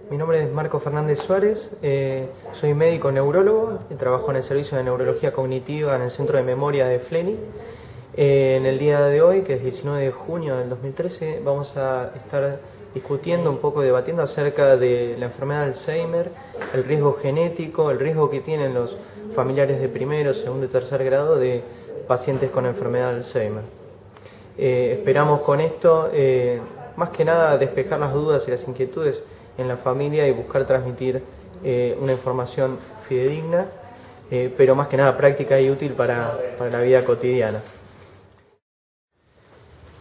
Mi nombre es Marco Fernández Suárez, soy médico neurólogo y trabajo en el servicio de neurología cognitiva en el Centro de Memoria de Fleni. En el día de hoy, que es 19 de junio del 2013, vamos a estar discutiendo un poco, debatiendo acerca de la enfermedad de Alzheimer, el riesgo genético, el riesgo que tienen los familiares de primero, segundo y tercer grado de pacientes con enfermedad de Alzheimer. Esperamos con esto, más que nada, despejar las dudas y las inquietudes en la familia y buscar transmitir una información fidedigna, pero más que nada práctica y útil para la vida cotidiana.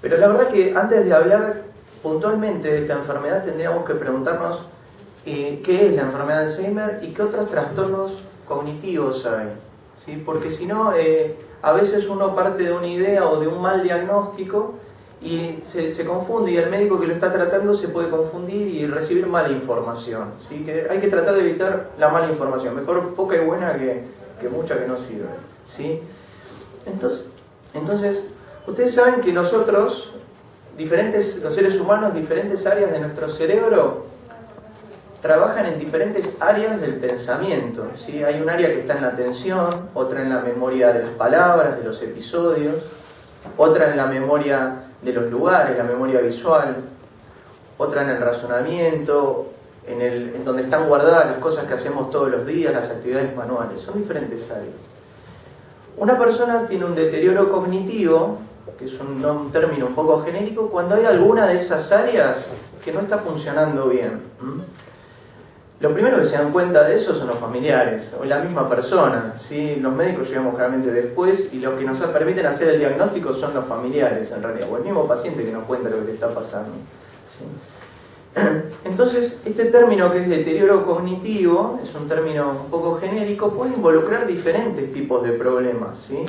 Pero la verdad que antes de hablar puntualmente de esta enfermedad tendríamos que preguntarnos qué es la enfermedad de Alzheimer y qué otros trastornos cognitivos hay, ¿sí? Porque si no, a veces uno parte de una idea o de un mal diagnóstico y se confunde, y el médico que lo está tratando se puede confundir y recibir mala información, ¿sí? Que hay que tratar de evitar la mala información, mejor poca y buena que mucha que no sirve, ¿sí? Entonces, ustedes saben que nosotros, los seres humanos, diferentes áreas de nuestro cerebro trabajan en diferentes áreas del pensamiento, ¿sí? Hay un área que está en la atención, otra en la memoria de las palabras, de los episodios, otra en la memoria de los lugares, la memoria visual, otra en el razonamiento, en donde están guardadas las cosas que hacemos todos los días, las actividades manuales. Son diferentes áreas. Una persona tiene un deterioro cognitivo, que es un término un poco genérico, cuando hay alguna de esas áreas que no está funcionando bien. Lo primero que se dan cuenta de eso son los familiares, o la misma persona, ¿sí? Los médicos llegamos claramente después y lo que nos permiten hacer el diagnóstico son los familiares, en realidad, o el mismo paciente que nos cuenta lo que le está pasando, ¿sí? Entonces, este término que es deterioro cognitivo, es un término un poco genérico, puede involucrar diferentes tipos de problemas, ¿sí?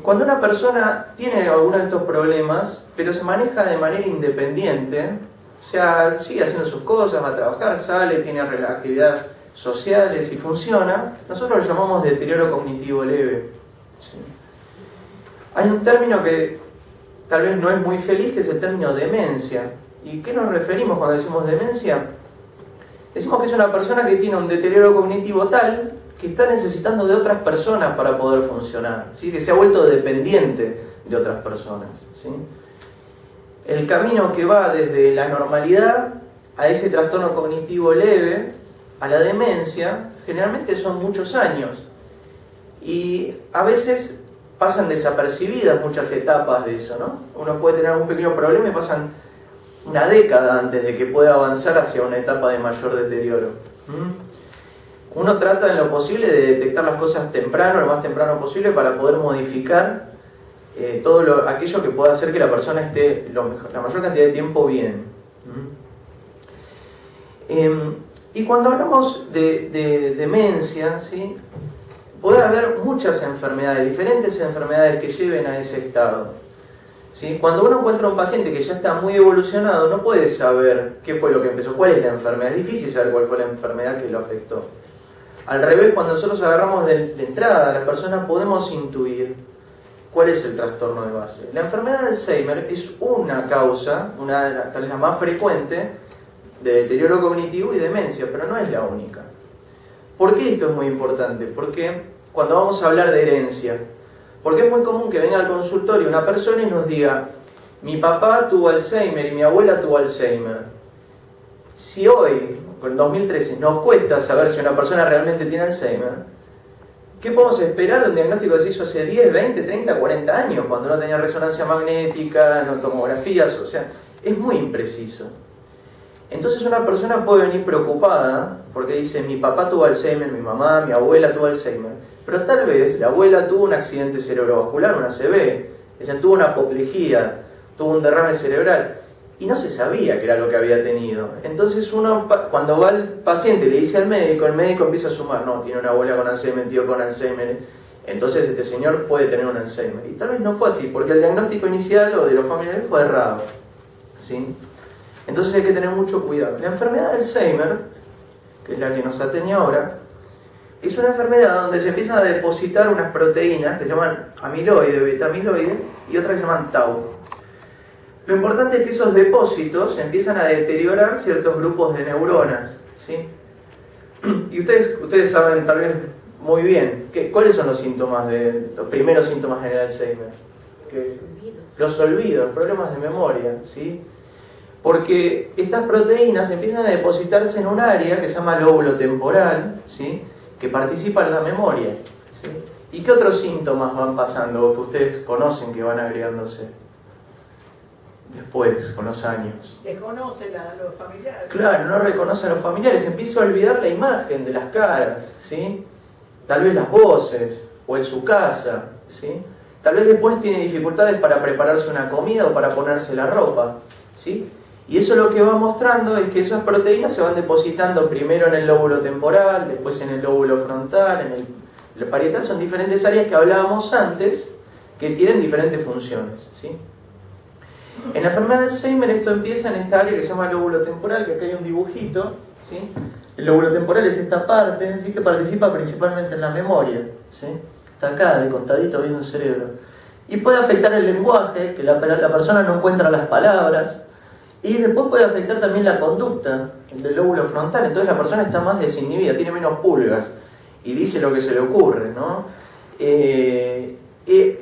Cuando una persona tiene alguno de estos problemas, pero se maneja de manera independiente, o sea, sigue haciendo sus cosas, va a trabajar, sale, tiene actividades sociales y funciona, nosotros lo llamamos deterioro cognitivo leve, ¿sí? Hay un término que tal vez no es muy feliz, que es el término demencia. ¿Y qué nos referimos cuando decimos demencia? Decimos que es una persona que tiene un deterioro cognitivo tal que está necesitando de otras personas para poder funcionar, ¿sí? Que se ha vuelto dependiente de otras personas, ¿sí? El camino que va desde la normalidad a ese trastorno cognitivo leve, a la demencia, generalmente son muchos años. Y a veces pasan desapercibidas muchas etapas de eso, ¿no? Uno puede tener algún pequeño problema y pasan una década antes de que pueda avanzar hacia una etapa de mayor deterioro. Uno trata en lo posible de detectar las cosas temprano, lo más temprano posible, para poder modificar aquello que pueda hacer que la persona esté la mayor cantidad de tiempo bien. Y cuando hablamos de demencia, ¿sí? Puede haber muchas enfermedades, diferentes enfermedades que lleven a ese estado, ¿sí? Cuando uno encuentra un paciente que ya está muy evolucionado, no puede saber qué fue lo que empezó, cuál es la enfermedad. Es difícil saber cuál fue la enfermedad que lo afectó. Al revés, cuando nosotros agarramos de entrada a la persona, podemos intuir cuál es el trastorno de base. La enfermedad de Alzheimer es una causa, tal vez la más frecuente, de deterioro cognitivo y demencia, pero no es la única. ¿Por qué esto es muy importante? Porque cuando vamos a hablar de herencia, porque es muy común que venga al consultorio una persona y nos diga: mi papá tuvo Alzheimer y mi abuela tuvo Alzheimer. Si hoy, en 2013, nos cuesta saber si una persona realmente tiene Alzheimer, ¿qué podemos esperar de un diagnóstico que se hizo hace 10, 20, 30, 40 años, cuando no tenía resonancia magnética, no tomografías? O sea, es muy impreciso. Entonces una persona puede venir preocupada porque dice: mi papá tuvo Alzheimer, mi mamá, mi abuela tuvo Alzheimer, pero tal vez la abuela tuvo un accidente cerebrovascular, una ACV, es decir, tuvo una apoplejía, tuvo un derrame cerebral, y no se sabía que era lo que había tenido. Entonces uno, cuando va al paciente y le dice al médico, el médico empieza a sumar: no, tiene una abuela con Alzheimer, tío con Alzheimer, entonces este señor puede tener un Alzheimer. Y tal vez no fue así, porque el diagnóstico inicial o de los familiares fue errado, ¿sí? Entonces hay que tener mucho cuidado. La enfermedad de Alzheimer, que es la que nos atañe ahora, es una enfermedad donde se empiezan a depositar unas proteínas que se llaman amiloide, beta amiloide, y otras que se llaman tau. Lo importante es que esos depósitos empiezan a deteriorar ciertos grupos de neuronas, ¿sí? Y ustedes saben tal vez muy bien cuáles son los primeros síntomas del Alzheimer. Los olvidos, problemas de memoria, ¿sí? Porque estas proteínas empiezan a depositarse en un área que se llama lóbulo temporal, ¿sí? Que participa en la memoria, ¿sí? ¿Y qué otros síntomas van pasando o que ustedes conocen que van agregándose después, con los años? Desconoce a los familiares. Claro, no reconoce a los familiares, empieza a olvidar la imagen de las caras, ¿sí? Tal vez las voces, o en su casa, ¿sí? Tal vez después tiene dificultades para prepararse una comida o para ponerse la ropa, ¿sí? Y eso lo que va mostrando es que esas proteínas se van depositando primero en el lóbulo temporal, después en el lóbulo frontal, en el parietal. Son diferentes áreas que hablábamos antes que tienen diferentes funciones, ¿sí? En la enfermedad de Alzheimer esto empieza en esta área que se llama lóbulo temporal, que acá hay un dibujito, ¿sí? El lóbulo temporal es esta parte, ¿sí? Que participa principalmente en la memoria, ¿sí? Está acá, de costadito, viendo el cerebro. Y puede afectar el lenguaje, que la persona no encuentra las palabras. Y después puede afectar también la conducta del lóbulo frontal. Entonces la persona está más desinhibida, tiene menos pulgas y dice lo que se le ocurre, ¿no?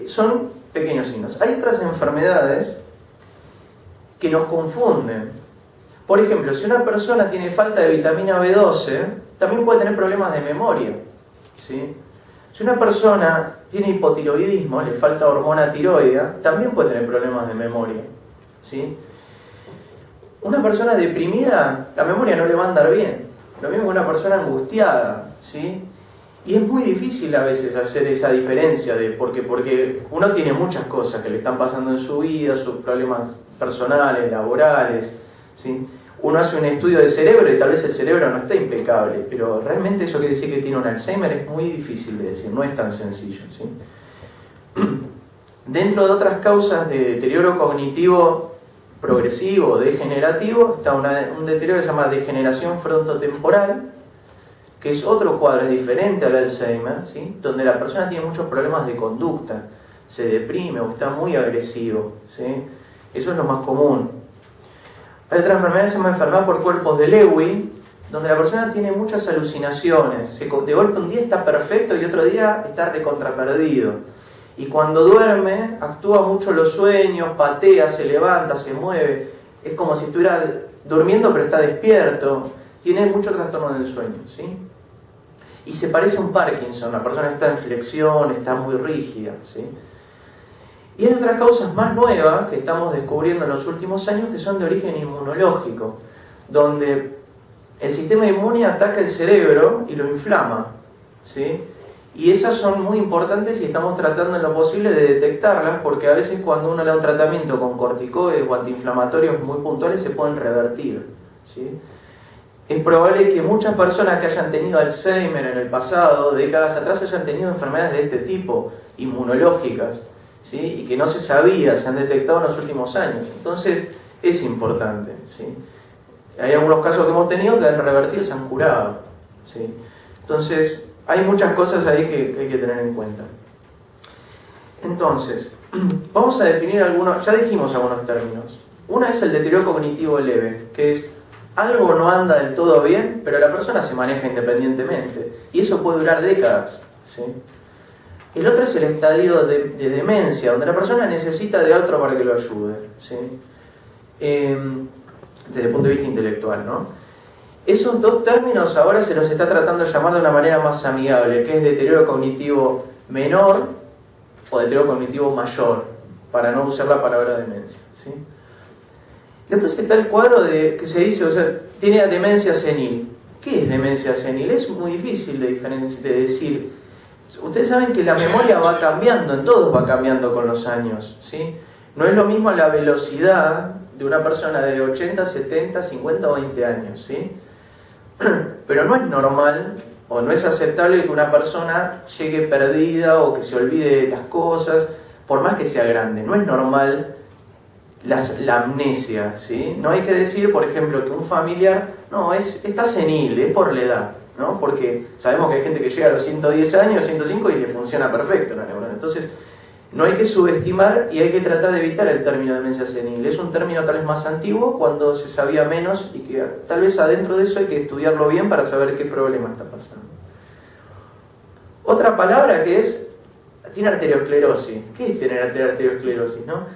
Son pequeños signos. Hay otras enfermedades que nos confunden. Por ejemplo, si una persona tiene falta de vitamina B12, también puede tener problemas de memoria, ¿sí? Si una persona tiene hipotiroidismo, le falta hormona tiroidea, también puede tener problemas de memoria, ¿sí? Una persona deprimida, la memoria no le va a andar bien. Lo mismo que una persona angustiada, ¿sí? Y es muy difícil a veces hacer esa diferencia porque uno tiene muchas cosas que le están pasando en su vida, sus problemas personales, laborales, ¿sí? Uno hace un estudio de cerebro y tal vez el cerebro no está impecable, pero realmente eso quiere decir que tiene un Alzheimer, es muy difícil de decir, no es tan sencillo, ¿sí? Dentro de otras causas de deterioro cognitivo progresivo, degenerativo, está un deterioro que se llama degeneración frontotemporal, que es otro cuadro, es diferente al Alzheimer, ¿sí? Donde la persona tiene muchos problemas de conducta, se deprime o está muy agresivo, ¿sí? Eso es lo más común. Hay otra enfermedad que se llama enfermedad por cuerpos de Lewy, donde la persona tiene muchas alucinaciones. De golpe un día está perfecto y otro día está recontraperdido. Y cuando duerme, actúa mucho los sueños, patea, se levanta, se mueve. Es como si estuviera durmiendo pero está despierto. Tiene mucho trastorno del sueño, ¿sí? Y se parece a un Parkinson, la persona está en flexión, está muy rígida, ¿sí? Y hay otras causas más nuevas que estamos descubriendo en los últimos años que son de origen inmunológico, donde el sistema inmune ataca el cerebro y lo inflama, ¿sí? Y esas son muy importantes y estamos tratando en lo posible de detectarlas, porque a veces cuando uno le da un tratamiento con corticoides o antiinflamatorios muy puntuales se pueden revertir, ¿sí? Es probable que muchas personas que hayan tenido Alzheimer en el pasado, décadas atrás, hayan tenido enfermedades de este tipo, inmunológicas, ¿sí? Y que no se sabía, se han detectado en los últimos años. Entonces es importante, ¿sí? Hay algunos casos que hemos tenido que han revertido y se han curado, ¿sí? Entonces hay muchas cosas ahí que hay que tener en cuenta. Entonces, vamos a definir algunos, ya dijimos algunos términos. Una es el deterioro cognitivo leve, que es algo no anda del todo bien, pero la persona se maneja independientemente. Y eso puede durar décadas, ¿sí? El otro es el estadio de demencia, donde la persona necesita de otro para que lo ayude, ¿sí? Desde el punto de vista intelectual, ¿no? Esos dos términos ahora se los está tratando de llamar de una manera más amigable, que es deterioro cognitivo menor o deterioro cognitivo mayor, para no usar la palabra demencia, ¿sí? Después está el cuadro que se dice, o sea, tiene demencia senil. ¿Qué es demencia senil? Es muy difícil de decir. Ustedes saben que la memoria va cambiando, en todos va cambiando con los años, ¿sí? No es lo mismo la velocidad de una persona de 80, 70, 50 o 20 años, ¿sí? Pero no es normal o no es aceptable que una persona llegue perdida o que se olvide las cosas, por más que sea grande. No es normal la amnesia, ¿sí? No hay que decir, por ejemplo, que un familiar está senil, es por la edad, ¿no? Porque sabemos que hay gente que llega a los 110 años, 105 y le funciona perfecto la neurona. Entonces, No hay que subestimar y hay que tratar de evitar el término demencia senil. Es un término tal vez más antiguo cuando se sabía menos y que tal vez adentro de eso hay que estudiarlo bien para saber qué problema está pasando. Otra palabra que es, tiene arteriosclerosis. ¿Qué es tener arteriosclerosis, no?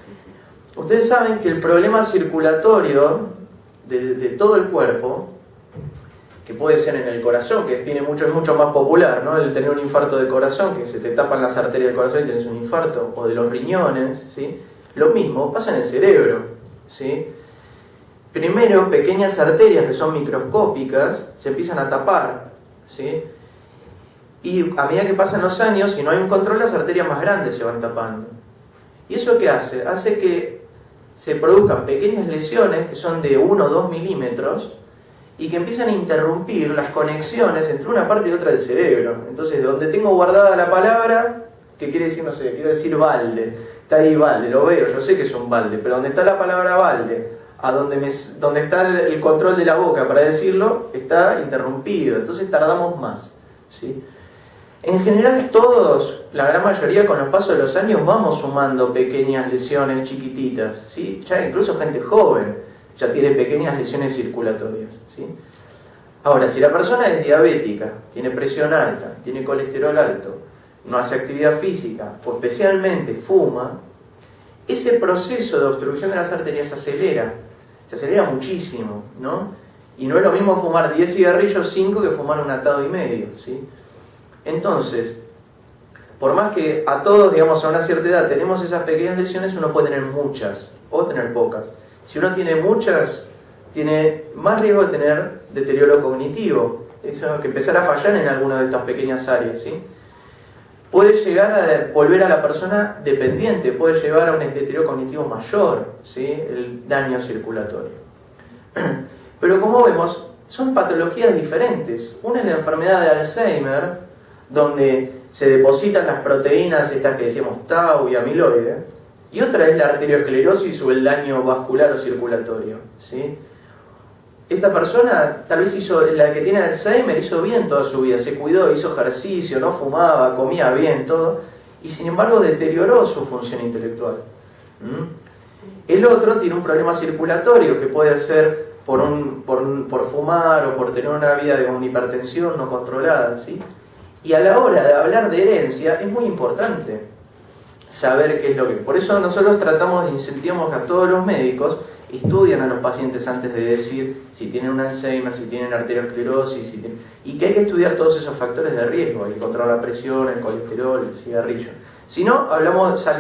Ustedes saben que el problema circulatorio de todo el cuerpo, que puede ser en el corazón, que es mucho más popular, ¿no? El tener un infarto de corazón, que se te tapan las arterias del corazón y tienes un infarto, o de los riñones, ¿sí? Lo mismo pasa en el cerebro, ¿sí? Primero, pequeñas arterias que son microscópicas se empiezan a tapar, ¿sí? Y a medida que pasan los años, si no hay un control, las arterias más grandes se van tapando. ¿Y eso qué hace? Hace que se produzcan pequeñas lesiones que son de 1 o 2 milímetros y que empiezan a interrumpir las conexiones entre una parte y otra del cerebro. Entonces, donde tengo guardada la palabra, ¿qué quiere decir? No sé, quiero decir balde. Está ahí balde, lo veo, yo sé que es un balde, pero donde está la palabra balde, donde está el control de la boca para decirlo, está interrumpido. Entonces tardamos más, ¿sí? En general todos, la gran mayoría con los pasos de los años vamos sumando pequeñas lesiones chiquititas, ¿sí? Ya incluso gente joven ya tiene pequeñas lesiones circulatorias, ¿sí? Ahora, si la persona es diabética, tiene presión alta, tiene colesterol alto, no hace actividad física o especialmente fuma, ese proceso de obstrucción de las arterias se acelera muchísimo, ¿no? Y no es lo mismo fumar 10 cigarrillos, 5 que fumar un atado y medio, ¿sí? Entonces, por más que a todos, digamos, a una cierta edad tenemos esas pequeñas lesiones, uno puede tener muchas o tener pocas. Si uno tiene muchas, tiene más riesgo de tener deterioro cognitivo, eso, que empezar a fallar en alguna de estas pequeñas áreas, ¿sí? Puede llegar a volver a la persona dependiente, puede llevar a un deterioro cognitivo mayor, ¿sí? El daño circulatorio. Pero como vemos, son patologías diferentes. Una es la enfermedad de Alzheimer, donde se depositan las proteínas estas que decíamos tau y amiloide, y otra es la arteriosclerosis o el daño vascular o circulatorio, ¿sí? Esta persona, tal vez la que tiene Alzheimer, hizo bien toda su vida, se cuidó, hizo ejercicio, no fumaba, comía bien, todo, y sin embargo deterioró su función intelectual. El otro tiene un problema circulatorio que puede ser por fumar o por tener una vida de una hipertensión no controlada, ¿sí? Y a la hora de hablar de herencia es muy importante saber qué es lo que... Por eso nosotros tratamos, incentivamos a todos los médicos, estudian a los pacientes antes de decir si tienen un Alzheimer, si tienen arteriosclerosis, y que hay que estudiar todos esos factores de riesgo, el control de la presión, el colesterol, el cigarrillo. Si no,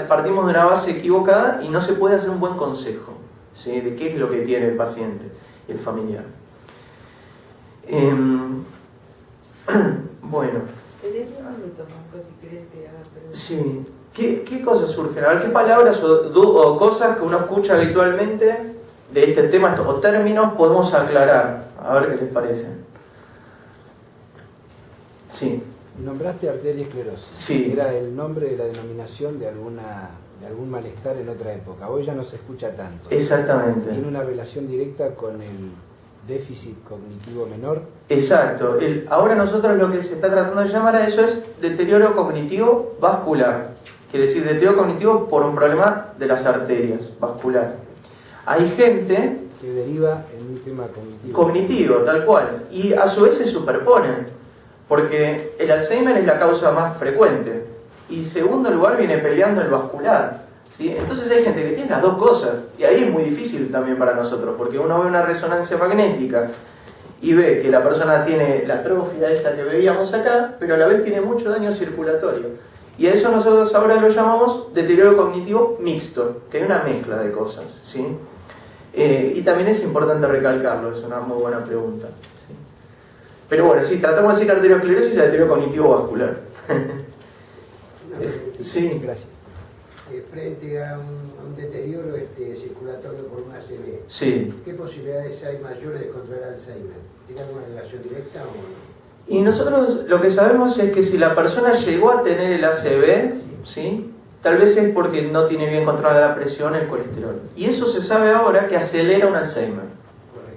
partimos de una base equivocada y no se puede hacer un buen consejo, ¿sí? De qué es lo que tiene el paciente y el familiar. Bueno. Si querés que haga preguntas. Sí. ¿Qué cosas surgen? A ver, ¿qué palabras o cosas que uno escucha habitualmente de este tema o términos podemos aclarar? A ver qué les parece. Sí. Nombraste arteriosclerosis. Sí. Era el nombre de la denominación de algún malestar en otra época. Hoy ya no se escucha tanto. Exactamente. ¿Tiene una relación directa con el déficit cognitivo menor? Exacto. Ahora nosotros lo que se está tratando de llamar a eso es deterioro cognitivo vascular. Quiere decir deterioro cognitivo por un problema de las arterias vascular. Hay gente que deriva en un tema cognitivo. Cognitivo, tal cual. Y a su vez se superponen. Porque el Alzheimer es la causa más frecuente. Y en segundo lugar viene peleando el vascular, ¿sí? Entonces hay gente que tiene las dos cosas. Y ahí es muy difícil también para nosotros. Porque uno ve una resonancia magnética y ve que la persona tiene la atrofia esta que veíamos acá, pero a la vez tiene mucho daño circulatorio. Y a eso nosotros ahora lo llamamos deterioro cognitivo mixto, que hay una mezcla de cosas, ¿sí? Y también es importante recalcarlo, es una muy buena pregunta, ¿sí? Pero bueno, sí, tratamos de decir arteriosclerosis y deterioro cognitivo vascular. Sí. Gracias. Frente a un deterioro circulatorio por una ACV, Sí. ¿qué posibilidades hay mayores de contraer Alzheimer? ¿Tiene alguna relación directa o no? Y nosotros lo que sabemos es que si la persona llegó a tener el ACV, ¿sí? Tal vez es porque no tiene bien controlada la presión, el colesterol. Y eso se sabe ahora que acelera un Alzheimer,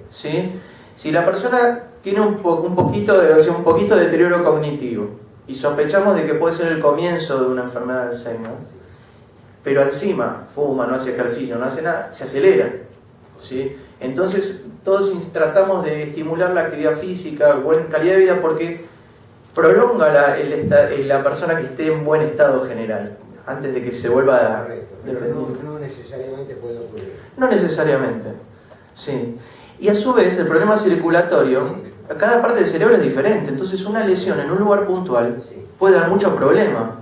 ¿sí? Si la persona tiene un poquito de deterioro cognitivo y sospechamos de que puede ser el comienzo de una enfermedad de Alzheimer, pero encima fuma, no hace ejercicio, no hace nada, se acelera, ¿sí? Entonces todos tratamos de estimular la actividad física, buena calidad de vida, porque prolonga la persona que esté en buen estado general, antes de que se vuelva Correcto, pero dependiente. no necesariamente puede ocurrir. No necesariamente, sí. Y a su vez el problema circulatorio, cada parte del cerebro es diferente, entonces una lesión en un lugar puntual Sí. puede dar mucho problema,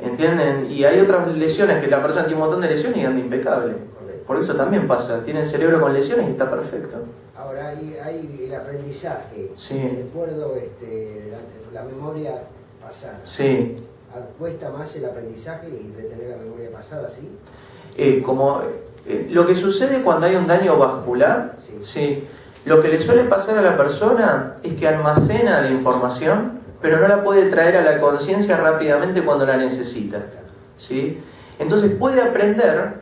¿entienden? Y hay otras lesiones que la persona tiene un montón de lesiones y anda impecable. Correcto. Por eso también pasa, tiene el cerebro con lesiones y está perfecto. Ahora hay el aprendizaje, Sí. el recuerdo, la memoria pasada. Sí. ¿Cuesta más el aprendizaje y retener la memoria pasada, sí? Lo que sucede cuando hay un daño vascular, Sí. sí, lo que le suele pasar a la persona es que almacena la información, pero no la puede traer a la conciencia rápidamente cuando la necesita, ¿sí? Entonces puede aprender,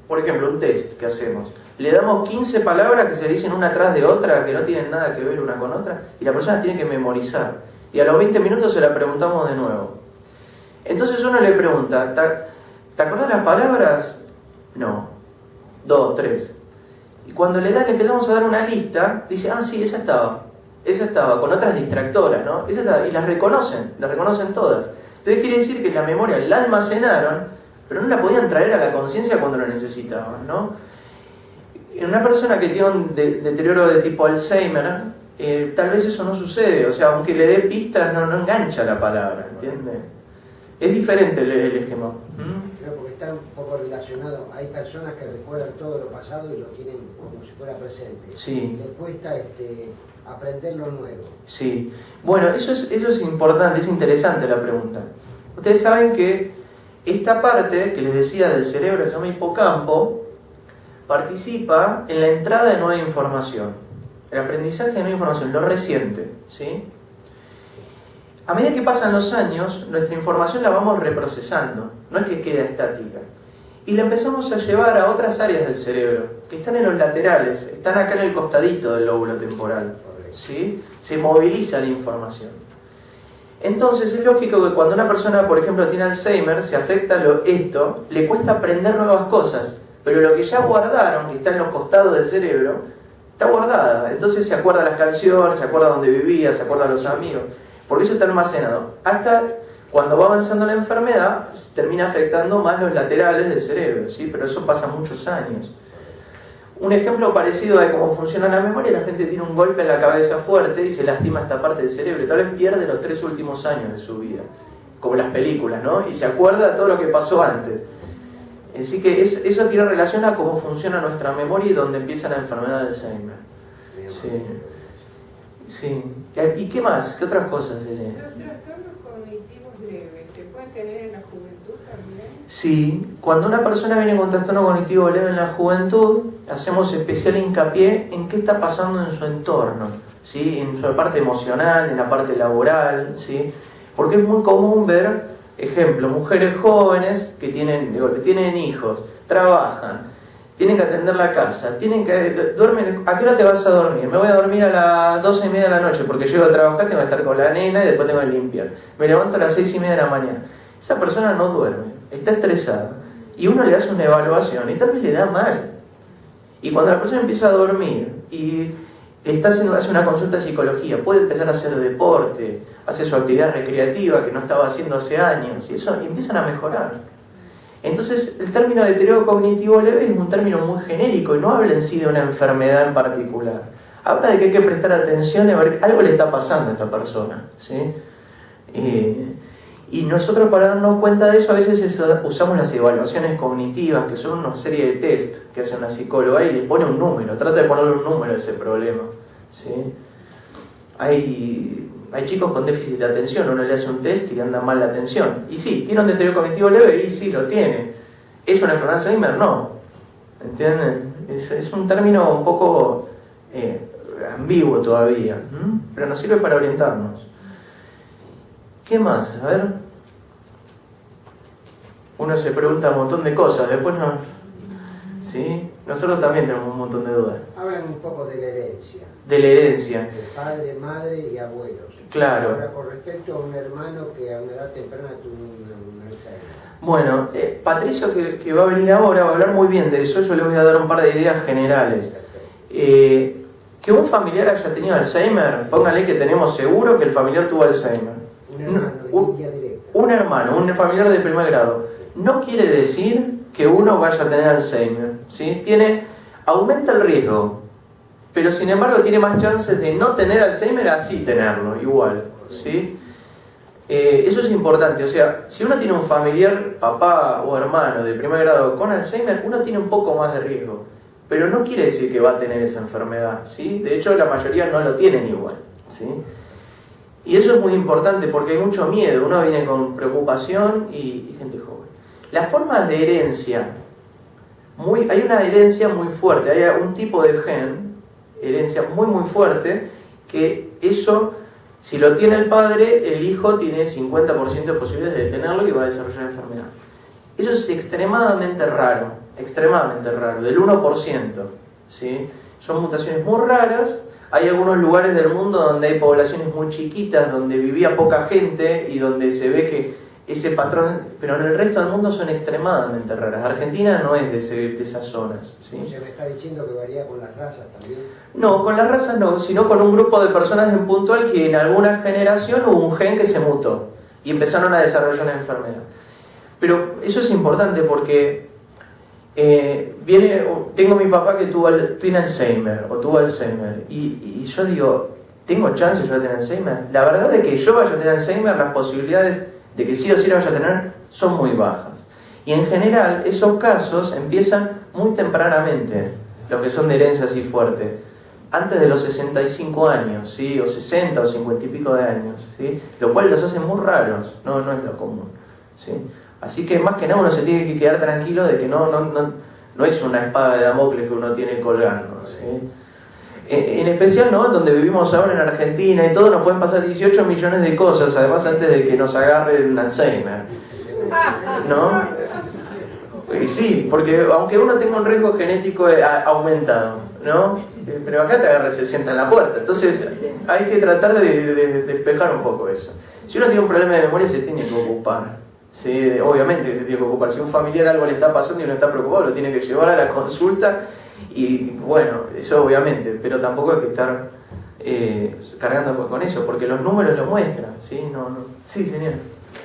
por ejemplo, un test que hacemos. Le damos 15 palabras que se dicen una tras de otra, que no tienen nada que ver una con otra, y la persona tiene que memorizar. Y a los 20 minutos se la preguntamos de nuevo. Entonces uno le pregunta, ¿te acordás las palabras? No. 2, 3. Y cuando le empezamos a dar una lista, dice, ah, sí, esa estaba, con otras distractoras, ¿no? Esa estaba, y las reconocen todas. Entonces quiere decir que la memoria la almacenaron, pero no la podían traer a la conciencia cuando lo necesitaban, ¿no? En una persona que tiene un deterioro de tipo Alzheimer, tal vez eso no sucede, o sea, aunque le dé pistas, no engancha la palabra, ¿entiendes? Es diferente el esquema. Creo porque está un poco relacionado. Hay personas que recuerdan todo lo pasado y lo tienen como si fuera presente. Sí. Y les cuesta aprender lo nuevo. Sí. Bueno, eso es importante, es interesante la pregunta. Ustedes saben que esta parte que les decía del cerebro, que se llama hipocampo, participa en la entrada de nueva información. El aprendizaje de nueva información, lo reciente, ¿sí? A medida que pasan los años, nuestra información la vamos reprocesando, no es que queda estática. Y la empezamos a llevar a otras áreas del cerebro, que están en los laterales, están acá en el costadito del lóbulo temporal, ¿sí? Se moviliza la información. Entonces es lógico que cuando una persona, por ejemplo, tiene Alzheimer, se afecta esto, le cuesta aprender nuevas cosas, pero lo que ya guardaron, que está en los costados del cerebro, está guardada. Entonces se acuerda las canciones, se acuerda dónde vivía, se acuerda los amigos. Porque eso está almacenado. Hasta cuando va avanzando la enfermedad, termina afectando más los laterales del cerebro, ¿sí? Pero eso pasa muchos años. Un ejemplo parecido de cómo funciona la memoria: la gente tiene un golpe en la cabeza fuerte y se lastima esta parte del cerebro, y tal vez pierde los 3 últimos años de su vida, como las películas, ¿no? Y se acuerda de todo lo que pasó antes. Así que eso tiene relación a cómo funciona nuestra memoria y dónde empieza la enfermedad de Alzheimer. Sí. Sí. ¿Y qué más? ¿Qué otras cosas? Los trastornos cognitivos leves, ¿se pueden tener en la juventud también? Sí, cuando una persona viene con trastorno cognitivo leve en la juventud, hacemos especial hincapié en qué está pasando en su entorno, ¿sí? En su parte emocional, en la parte laboral, ¿sí? Porque es muy común ver, ejemplo, mujeres jóvenes que tienen hijos, trabajan, tienen que atender la casa, duermen. ¿A qué hora te vas a dormir? Me voy a dormir a las 12:30 de la noche porque llego a trabajar, tengo que estar con la nena y después tengo que limpiar. Me levanto a las 6:30 de la mañana. Esa persona no duerme, está estresada. Y uno le hace una evaluación y tal vez le da mal. Y cuando la persona empieza a dormir y hace una consulta de psicología, puede empezar a hacer deporte, hace su actividad recreativa que no estaba haciendo hace años, y empiezan a mejorar. Entonces, el término de deterioro cognitivo leve es un término muy genérico y no habla en sí de una enfermedad en particular. Habla de que hay que prestar atención y a ver, algo le está pasando a esta persona, ¿sí? Y nosotros, para darnos cuenta de eso, a veces usamos las evaluaciones cognitivas, que son una serie de test que hace una psicóloga y le pone un número, trata de ponerle un número a ese problema, ¿sí? Hay chicos con déficit de atención, uno le hace un test y le anda mal la atención. Y sí, tiene un deterioro cognitivo leve y sí, lo tiene. ¿Es una enfermedad de Alzheimer? No. ¿Entienden? Es un término un poco ambiguo todavía, pero nos sirve para orientarnos. ¿Qué más? A ver. Uno se pregunta un montón de cosas, después no. ¿Sí? Nosotros también tenemos un montón de dudas. A ver, hablan un poco de la herencia. De la herencia. De padre, madre y abuelos. Claro. Ahora, con respecto a un hermano que a una edad temprana tuvo un Alzheimer. Bueno, Patricio, que va a venir ahora, va a hablar muy bien de eso. Yo le voy a dar un par de ideas generales. Que un familiar haya tenido Alzheimer, póngale que tenemos seguro que el familiar tuvo Alzheimer. Un hermano, línea directa. Un hermano, un familiar de primer grado. No quiere decir que uno vaya a tener Alzheimer, ¿sí? Aumenta el riesgo, pero sin embargo tiene más chances de no tener Alzheimer a sí tenerlo, igual, ¿sí? Eso es importante, o sea, si uno tiene un familiar, papá o hermano de primer grado con Alzheimer, uno tiene un poco más de riesgo, pero no quiere decir que va a tener esa enfermedad, ¿sí? De hecho, la mayoría no lo tienen igual, ¿sí? Y eso es muy importante porque hay mucho miedo, uno viene con preocupación y gente joven. Las formas de herencia, hay una herencia muy fuerte, hay un tipo de gen, herencia muy fuerte, que eso, si lo tiene el padre, el hijo tiene 50% de posibilidades de tenerlo y va a desarrollar la enfermedad. Eso es extremadamente raro, del 1%, ¿sí? Son mutaciones muy raras. Hay algunos lugares del mundo donde hay poblaciones muy chiquitas, donde vivía poca gente y donde se ve que ese patrón, pero en el resto del mundo son extremadamente raras. Argentina no es de esas zonas, ¿sí? ¿Se me está diciendo que varía con las razas también? No, con las razas no, sino con un grupo de personas en puntual que en alguna generación hubo un gen que se mutó y empezaron a desarrollar la enfermedad. Pero eso es importante porque tengo mi papá que tiene Alzheimer o tuvo Alzheimer y yo digo, ¿tengo chance yo de tener Alzheimer? La verdad es que yo vaya a tener Alzheimer, las posibilidades de que sí o sí lo vaya a tener son muy bajas. Y en general esos casos empiezan muy tempranamente, los que son de herencia así fuerte, antes de los 65 años, ¿sí? O 60 o 50 y pico de años, ¿sí? Lo cual los hace muy raros, no es lo común, ¿sí? Así que más que nada uno se tiene que quedar tranquilo de que no es una espada de Damocles que uno tiene colgando, ¿sí? En especial, ¿no? Donde vivimos ahora en Argentina y todo, nos pueden pasar 18 millones de cosas, además antes de que nos agarre el Alzheimer, ¿no? Y sí, porque aunque uno tenga un riesgo genético aumentado, ¿no? Pero acá te agarra y se sienta en la puerta, entonces hay que tratar de despejar un poco eso. Si uno tiene un problema de memoria se tiene que ocupar, ¿sí? Obviamente que se tiene que ocupar. Si a un familiar algo le está pasando y uno está preocupado, lo tiene que llevar a la consulta. Y bueno, eso obviamente, pero tampoco hay que estar cargando con eso, porque los números lo muestran, ¿sí? Sí, señor.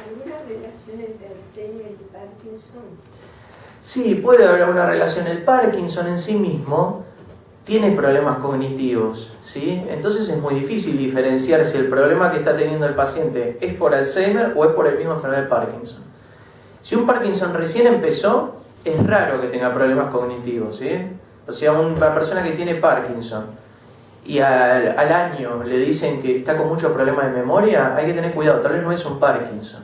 ¿Alguna relación entre Alzheimer y Parkinson? Sí, puede haber una relación. El Parkinson en sí mismo tiene problemas cognitivos, ¿sí? Entonces es muy difícil diferenciar si el problema que está teniendo el paciente es por Alzheimer o es por el mismo enfermedad de Parkinson. Si un Parkinson recién empezó, es raro que tenga problemas cognitivos, ¿sí? O sea, una persona que tiene Parkinson y al año le dicen que está con muchos problemas de memoria, hay que tener cuidado, tal vez no es un Parkinson,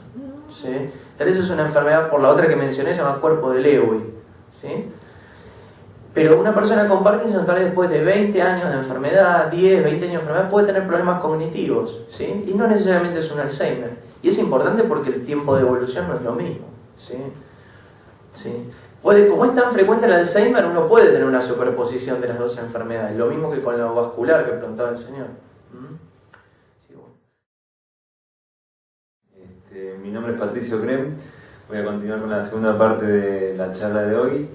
¿sí? Tal vez es una enfermedad, por la otra que mencioné, se llama cuerpo de Lewy, ¿sí? Pero una persona con Parkinson, tal vez después de 20 años de enfermedad, 10, 20 años de enfermedad, puede tener problemas cognitivos, ¿sí? Y no necesariamente es un Alzheimer. Y es importante porque el tiempo de evolución no es lo mismo, ¿sí? ¿Sí? Como es tan frecuente el Alzheimer, uno puede tener una superposición de las dos enfermedades, lo mismo que con lo vascular que preguntaba el señor. Sí, bueno. Mi nombre es Patricio Krem, voy a continuar con la segunda parte de la charla de hoy.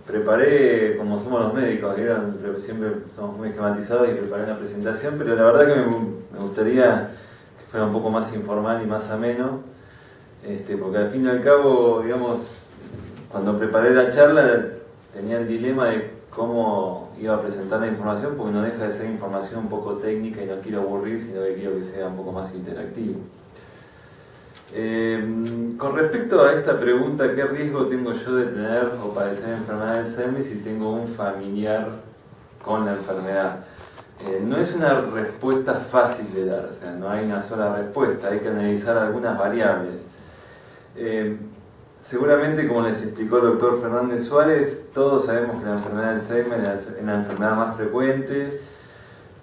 Preparé, como somos los médicos, siempre somos muy esquematizados y preparé una presentación, pero la verdad que me gustaría que fuera un poco más informal y más ameno, porque al fin y al cabo, digamos, cuando preparé la charla tenía el dilema de cómo iba a presentar la información, porque no deja de ser información un poco técnica y no quiero aburrir, sino que quiero que sea un poco más interactivo. Con respecto a esta pregunta, ¿qué riesgo tengo yo de tener o padecer enfermedad de Alzheimer si tengo un familiar con la enfermedad? No es una respuesta fácil de dar, o sea, no hay una sola respuesta, hay que analizar algunas variables. Seguramente, como les explicó el doctor Fernández Suárez, todos sabemos que la enfermedad de Alzheimer es la enfermedad más frecuente,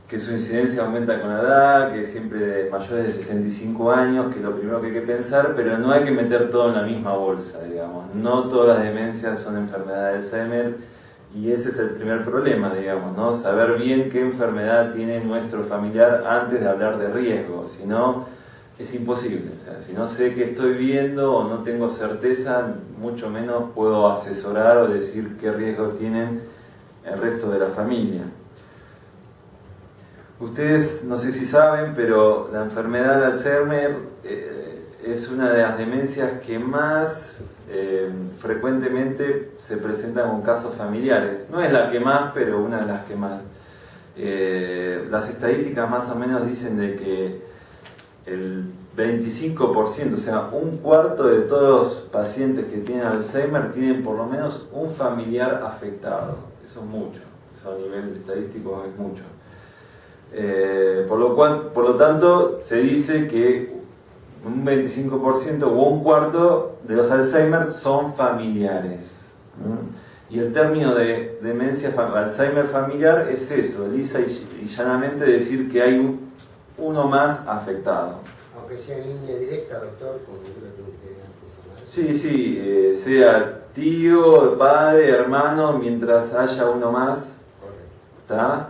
que su incidencia aumenta con la edad, que siempre mayores de 65 años, que es lo primero que hay que pensar, pero no hay que meter todo en la misma bolsa, digamos. No todas las demencias son enfermedad de Alzheimer, Y ese es el primer problema, digamos, ¿no? Saber bien qué enfermedad tiene nuestro familiar antes de hablar de riesgo, si no, es imposible. O sea, si no sé qué estoy viendo o no tengo certeza, mucho menos puedo asesorar o decir qué riesgo tienen el resto de la familia. Ustedes no sé si saben, pero la enfermedad de Alzheimer es una de las demencias que más frecuentemente se presentan con casos familiares. No es la que más, pero una de las que más. Las estadísticas más o menos dicen de que el 25%, o sea, un cuarto de todos los pacientes que tienen Alzheimer tienen por lo menos un familiar afectado. Eso es mucho, eso a nivel estadístico es mucho. Por lo tanto, se dice que un 25% o un cuarto de los Alzheimer son familiares. Y el término de demencia Alzheimer familiar es eso, lisa y llanamente decir que hay uno más afectado. Aunque sea en línea directa, doctor, como yo le pregunté antes. Sí, sea tío, padre, hermano, mientras haya uno más. Correcto. ¿Está?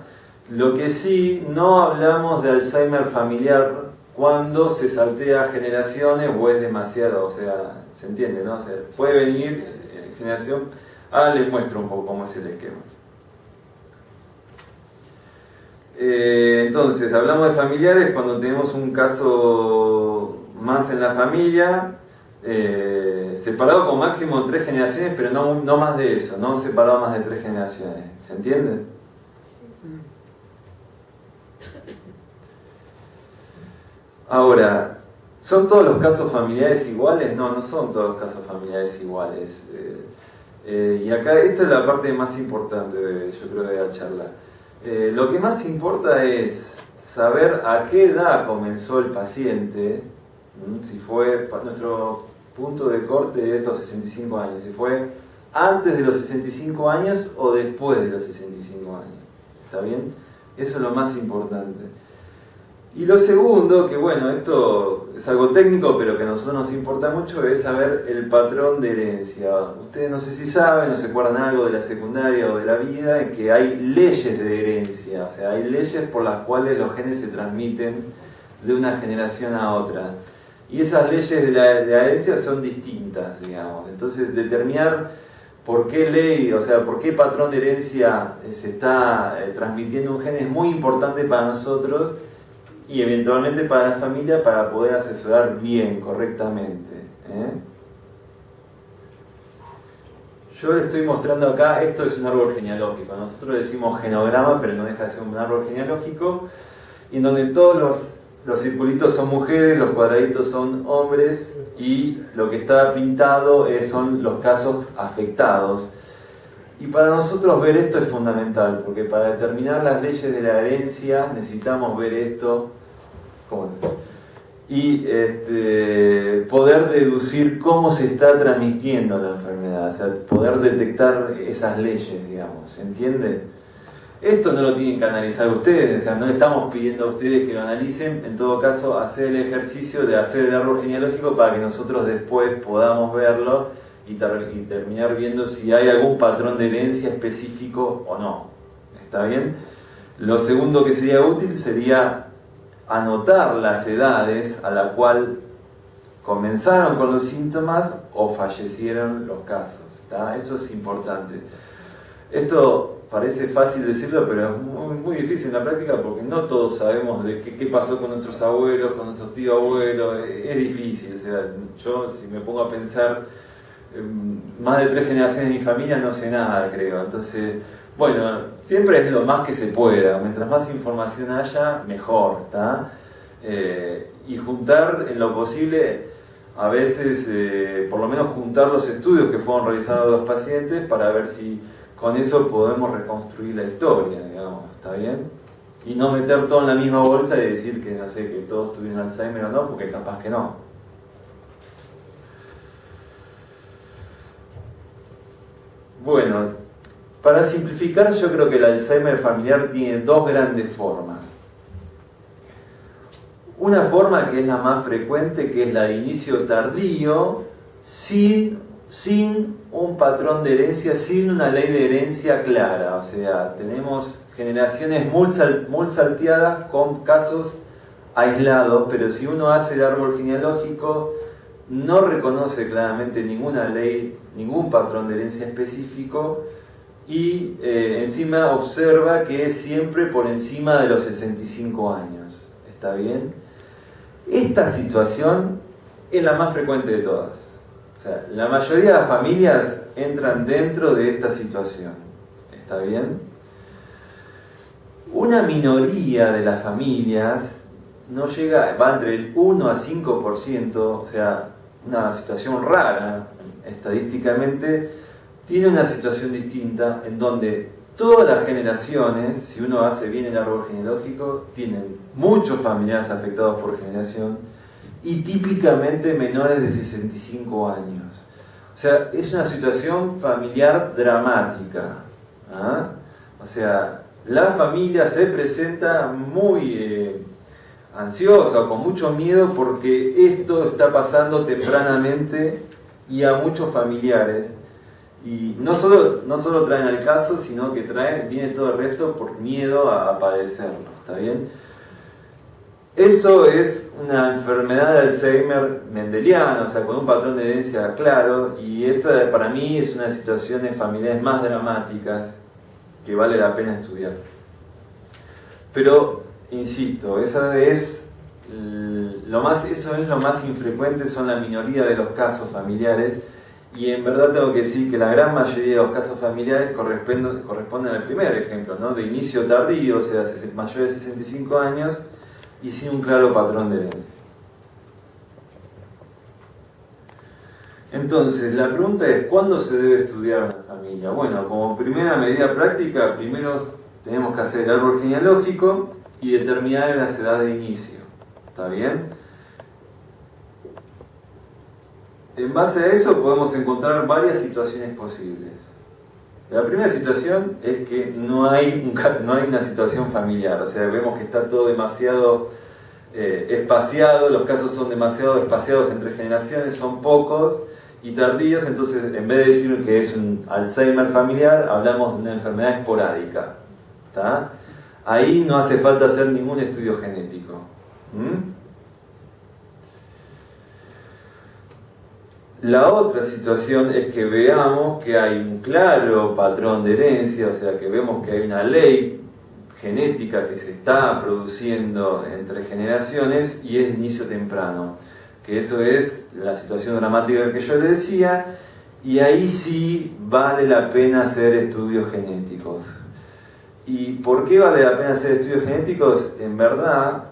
Lo que sí, no hablamos de Alzheimer familiar cuando se saltea generaciones o es demasiado, o sea, ¿se entiende, no? O sea, puede venir generación. Les muestro un poco cómo es el esquema. Entonces, hablamos de familiares cuando tenemos un caso más en la familia, separado con máximo 3 generaciones, pero no más de eso, no separado más de 3 generaciones. ¿Se entiende? Ahora, ¿son todos los casos familiares iguales? No, no son todos los casos familiares iguales. Y acá, esta es la parte más importante, yo creo, de la charla. Lo que más importa es saber a qué edad comenzó el paciente, si fue, nuestro punto de corte de estos 65 años, si fue antes de los 65 años o después de los 65 años. ¿Está bien? Eso es lo más importante. Y lo segundo, que bueno, esto es algo técnico, pero que a nosotros nos importa mucho, es saber el patrón de herencia. Ustedes no sé si saben o se acuerdan algo de la secundaria o de la vida, en que hay leyes de herencia, o sea, hay leyes por las cuales los genes se transmiten de una generación a otra. Y esas leyes de la herencia son distintas, digamos. Entonces, determinar por qué ley, o sea, por qué patrón de herencia se está transmitiendo un gen es muy importante para nosotros y eventualmente para la familia, para poder asesorar bien, correctamente. Yo le estoy mostrando acá, esto es un árbol genealógico. Nosotros decimos genograma, pero no deja de ser un árbol genealógico, y en donde todos los circulitos son mujeres, los cuadraditos son hombres, y lo que está pintado son los casos afectados. Y para nosotros ver esto es fundamental, porque para determinar las leyes de la herencia necesitamos ver esto y poder deducir cómo se está transmitiendo la enfermedad, o sea, poder detectar esas leyes, digamos, ¿se entiende? Esto no lo tienen que analizar ustedes, o sea, no le estamos pidiendo a ustedes que lo analicen, en todo caso, hacer el ejercicio de hacer el árbol genealógico para que nosotros después podamos verlo y terminar viendo si hay algún patrón de herencia específico o no. ¿Está bien? Lo segundo que sería útil sería anotar las edades a la cual comenzaron con los síntomas o fallecieron los casos. ¿Está? Eso es importante. Esto parece fácil decirlo, pero es muy difícil en la práctica porque no todos sabemos de qué pasó con nuestros abuelos, con nuestros tíos abuelos. Es difícil. O sea, yo, si me pongo a pensar, más de 3 generaciones de mi familia no sé nada, creo. Entonces, bueno, siempre es lo más que se pueda. Mientras más información haya, mejor, ¿está? Y juntar en lo posible, a veces, por lo menos juntar los estudios que fueron realizados a los pacientes para ver si con eso podemos reconstruir la historia, digamos, ¿está bien? Y no meter todo en la misma bolsa y decir que, no sé, que todos tuvieron Alzheimer o no, porque capaz que no. Bueno, para simplificar, yo creo que el Alzheimer familiar tiene 2 grandes formas. Una forma que es la más frecuente, que es la de inicio tardío, sin sin un patrón de herencia, sin una ley de herencia clara. O sea, tenemos generaciones muy salteadas con casos aislados, pero si uno hace el árbol genealógico, no reconoce claramente ninguna ley, ningún patrón de herencia específico, y encima observa que es siempre por encima de los 65 años. ¿Está bien? Esta situación es la más frecuente de todas. O sea, la mayoría de las familias entran dentro de esta situación. ¿Está bien? Una minoría de las familias no llega, va entre el 1 a 5%, o sea, una situación rara estadísticamente, tiene una situación distinta en donde todas las generaciones, si uno hace bien el árbol genealógico, tienen muchos familiares afectados por generación y típicamente menores de 65 años. O sea, es una situación familiar dramática. ¿Ah? O sea, la familia se presenta muy ansiosa o con mucho miedo porque esto está pasando tempranamente y a muchos familiares. Y no solo traen al caso, sino que viene todo el resto por miedo a padecerlo. ¿Está bien? Eso es una enfermedad de Alzheimer mendeliana, o sea, con un patrón de herencia claro, y esa para mí es una de las situaciones familiares más dramáticas que vale la pena estudiar. Pero, insisto, eso es lo más infrecuente, son la minoría de los casos familiares, y en verdad tengo que decir que la gran mayoría de los casos familiares corresponden al primer ejemplo, ¿no? De inicio tardío, o sea, mayor de 65 años, y sin un claro patrón de herencia. Entonces, la pregunta es, ¿cuándo se debe estudiar una familia? Bueno, como primera medida práctica, primero tenemos que hacer el árbol genealógico y determinar las edades de inicio. ¿Está bien? En base a eso podemos encontrar varias situaciones posibles. La primera situación es que no hay una situación familiar, o sea, vemos que está todo demasiado espaciado, los casos son demasiado espaciados entre generaciones, son pocos y tardíos, entonces en vez de decir que es un Alzheimer familiar, hablamos de una enfermedad esporádica. ¿Está? Ahí no hace falta hacer ningún estudio genético. La otra situación es que veamos que hay un claro patrón de herencia, o sea que vemos que hay una ley genética que se está produciendo entre generaciones y es de inicio temprano, que eso es la situación dramática que yo le decía, y ahí sí vale la pena hacer estudios genéticos. ¿Y por qué vale la pena hacer estudios genéticos? En verdad,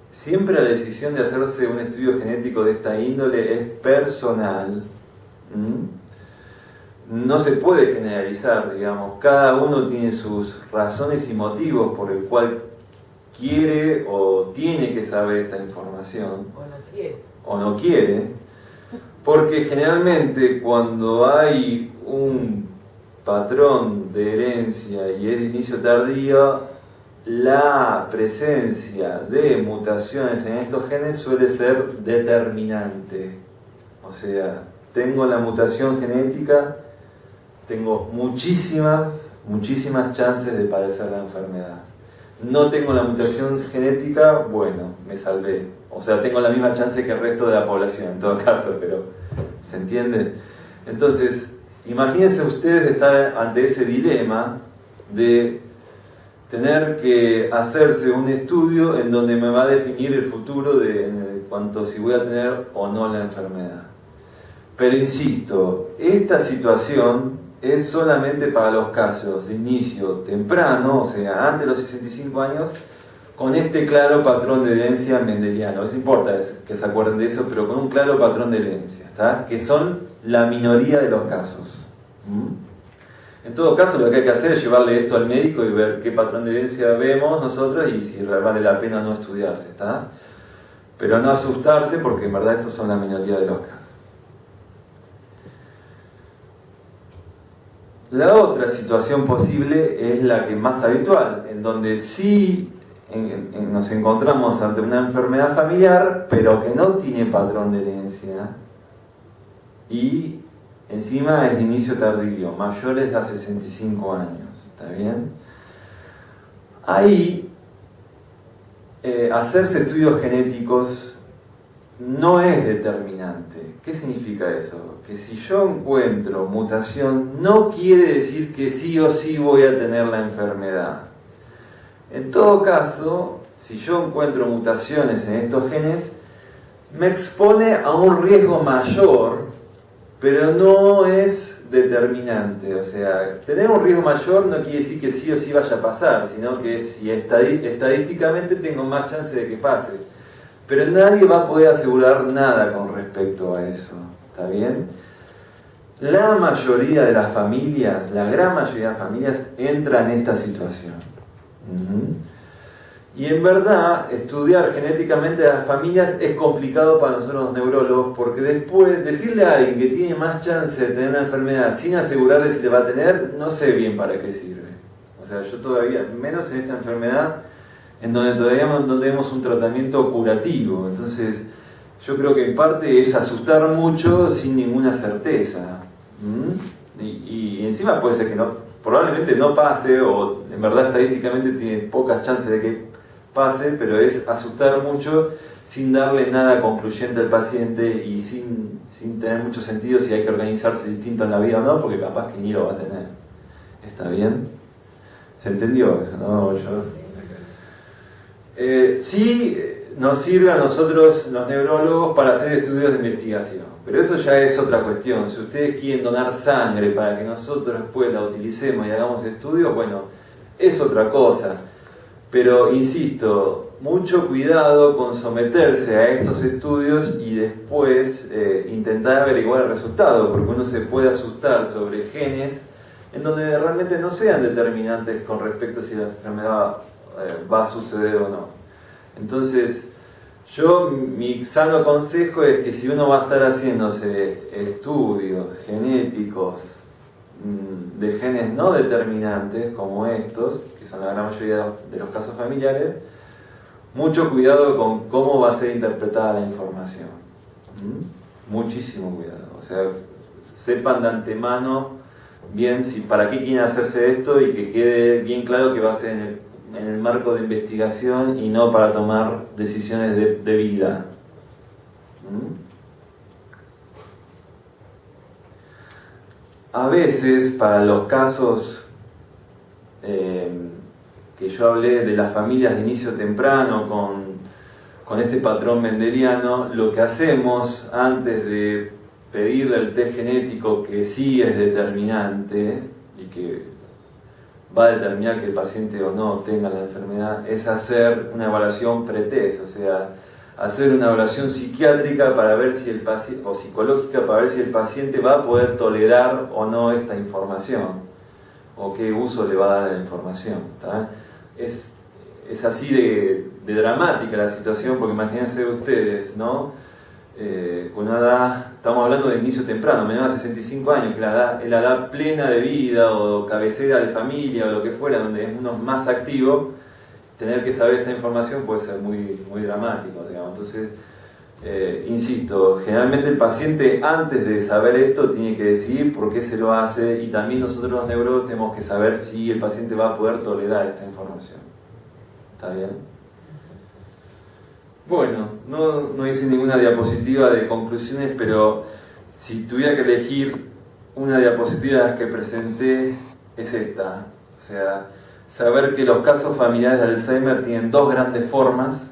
siempre la decisión de hacerse un estudio genético de esta índole es personal. No se puede generalizar, digamos. Cada uno tiene sus razones y motivos por el cual quiere o tiene que saber esta información. O no quiere. Porque generalmente cuando hay un patrón de herencia y es de inicio tardío, la presencia de mutaciones en estos genes suele ser determinante. O sea, tengo la mutación genética, tengo muchísimas chances de padecer la enfermedad. No tengo la mutación genética, bueno, me salvé. O sea, tengo la misma chance que el resto de la población, en todo caso, pero ¿se entiende? Entonces, imagínense ustedes estar ante ese dilema de tener que hacerse un estudio en donde me va a definir el futuro en cuanto si voy a tener o no la enfermedad. Pero insisto, esta situación es solamente para los casos de inicio temprano, o sea, antes de los 65 años, con este claro patrón de herencia mendeliano. No importa que se acuerden de eso, pero con un claro patrón de herencia, ¿está? Que son la minoría de los casos. En todo caso, lo que hay que hacer es llevarle esto al médico y ver qué patrón de herencia vemos nosotros y si vale la pena o no estudiarse, ¿está? Pero no asustarse porque en verdad estos son la minoría de los casos. La otra situación posible es la que más habitual, en donde sí nos encontramos ante una enfermedad familiar, pero que no tiene patrón de herencia. y encima es de inicio tardío, mayores a 65 años, ¿está bien? Ahí, hacerse estudios genéticos no es determinante. ¿Qué significa eso? Que si yo encuentro mutación, no quiere decir que sí o sí voy a tener la enfermedad. En todo caso, si yo encuentro mutaciones en estos genes, me expone a un riesgo mayor, pero no es determinante. O sea, tener un riesgo mayor no quiere decir que sí o sí vaya a pasar, sino que si estadísticamente tengo más chance de que pase. Pero nadie va a poder asegurar nada con respecto a eso, ¿está bien? La mayoría de las familias, la gran mayoría de las familias, entra en esta situación. Y en verdad, estudiar genéticamente a las familias es complicado para nosotros los neurólogos, porque después decirle a alguien que tiene más chance de tener la enfermedad sin asegurarle si le va a tener, no sé bien para qué sirve. O sea, yo todavía, menos en esta enfermedad, en donde todavía no tenemos un tratamiento curativo. Entonces, yo creo que en parte es asustar mucho sin ninguna certeza. Y encima puede ser que no, probablemente no pase, o en verdad estadísticamente tiene pocas chances de que pase, pero es asustar mucho sin darle nada concluyente al paciente y sin tener mucho sentido si hay que organizarse distinto en la vida o no, porque capaz que ni lo va a tener. ¿Está bien? ¿Se entendió eso? ¿No? Sí nos sirve a nosotros los neurólogos para hacer estudios de investigación, pero eso ya es otra cuestión. Si ustedes quieren donar sangre para que nosotros después la utilicemos y hagamos estudios, bueno, es otra cosa. Pero insisto, mucho cuidado con someterse a estos estudios y después intentar averiguar el resultado, porque uno se puede asustar sobre genes en donde realmente no sean determinantes con respecto a si la enfermedad va a suceder o no. Entonces, mi sano consejo es que si uno va a estar haciéndose estudios genéticos de genes no determinantes como estos, que son la gran mayoría de los casos familiares, mucho cuidado con cómo va a ser interpretada la información. Muchísimo cuidado. O sea, sepan de antemano bien para qué quieren hacerse esto y que quede bien claro que va a ser en el marco de investigación y no para tomar decisiones de vida. A veces, para los casos que yo hablé de las familias de inicio temprano con este patrón mendeliano, lo que hacemos antes de pedirle el test genético, que sí es determinante y que va a determinar que el paciente o no tenga la enfermedad, es hacer una evaluación pretest, o sea, hacer una evaluación psiquiátrica para ver si el paciente, o psicológica, para ver si el paciente va a poder tolerar o no esta información, o qué uso le va a dar a la información. Es así de dramática la situación, porque imagínense ustedes, ¿no? Con una edad, estamos hablando de inicio temprano, menor de 65 años, que es la edad plena de vida o cabecera de familia o lo que fuera, donde es uno más activo, tener que saber esta información puede ser muy, muy dramático, digamos. Entonces, insisto, generalmente el paciente antes de saber esto tiene que decidir por qué se lo hace, y también nosotros los neurólogos tenemos que saber si el paciente va a poder tolerar esta información. ¿Está bien? Bueno, no hice ninguna diapositiva de conclusiones, pero si tuviera que elegir una diapositiva de las que presenté, es esta. O sea, saber que los casos familiares de Alzheimer tienen dos grandes formas: